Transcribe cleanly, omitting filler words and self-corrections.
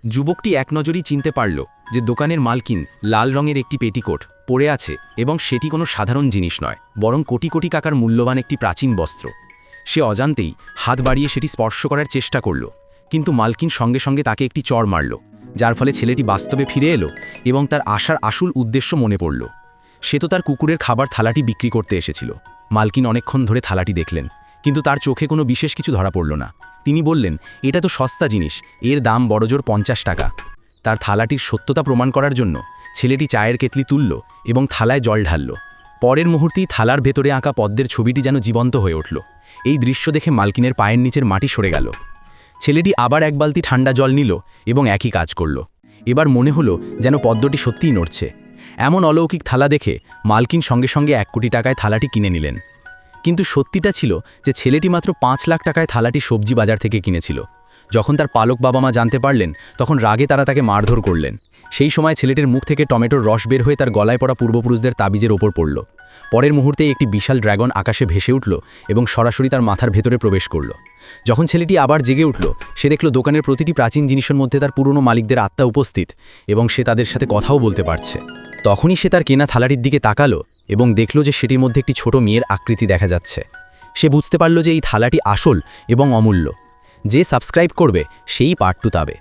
যুবকটি এক নজরেই চিনতে পারল যে দোকানের মালকিন লাল রঙের একটি পেটিকোট পরে আছে এবং সেটি কোনো সাধারণ জিনিস নয়, বরং কোটি কোটি টাকার মূল্যবান একটি প্রাচীন বস্ত্র। সে অজান্তেই হাত বাড়িয়ে সেটি স্পর্শ করার চেষ্টা করল, কিন্তু মালকিন সঙ্গে সঙ্গে তাকে একটি চড় মারল, যার ফলে ছেলেটি বাস্তবে ফিরে এলো এবং তার আসার আসল উদ্দেশ্য মনে পড়ল। সে তো তার কুকুরের খাবার থালাটি বিক্রি করতে এসেছিল। মালকিন অনেকক্ষণ ধরে থালাটি দেখলেন, কিন্তু তার চোখে কোনো বিশেষ কিছু ধরা পড়ল না। তিনি বললেন, এটা তো সস্তা জিনিস, এর দাম বড়জোর 50 টাকা। তার থালাটির সত্যতা প্রমাণ করার জন্য ছেলেটি চায়ের কেতলি তুলল এবং থালায় জল ঢালল। পরের মুহূর্তেই থালার ভেতরে আঁকা পদ্মের ছবিটি যেন জীবন্ত হয়ে উঠল। এই দৃশ্য দেখে মালকিনের পায়ের নিচের মাটি সরে গেল। ছেলেটি আবার এক বালতি ঠান্ডা জল নিল এবং একই কাজ করল। এবার মনে হলো যেন পদ্মটি সত্যিই নড়ছে। এমন অলৌকিক থালা দেখে মালকিন সঙ্গে সঙ্গে 1 কোটি টাকায় থালাটি কিনে নিলেন। কিন্তু সত্যিটা ছিল যে ছেলেটি মাত্র 5 লাখ টাকায় থালাটি সবজি বাজার থেকে কিনেছিল। যখন তার পালক বাবা মা জানতে পারলেন, তখন রাগে তারা তাকে মারধর করলেন। সেই সময় ছেলেটির মুখ থেকে টমেটোর রস বের হয়ে তার গলায় পড়া পূর্বপুরুষদের তাবিজের ওপর পড়ল। পরের মুহূর্তেই একটি বিশাল ড্রাগন আকাশে ভেসে উঠল এবং সরাসরি তার মাথার ভেতরে প্রবেশ করল। যখন ছেলেটি আবার জেগে উঠল, সে দেখল দোকানের প্রতিটি প্রাচীন জিনিসের মধ্যে তার পুরনো মালিকদের আত্মা উপস্থিত এবং সে তাদের সাথে কথাও বলতে পারছে। তখনই সে তার কেনা থালাটির দিকে তাকালো এবং দেখল যে সেটির মধ্যে একটি ছোট মেয়ের আকৃতি দেখা যাচ্ছে। সে বুঝতে পারল যে এই থালাটি আসল এবং অমূল্য। যে সাবস্ক্রাইব করবে সেই পার্ট 2 পাবে।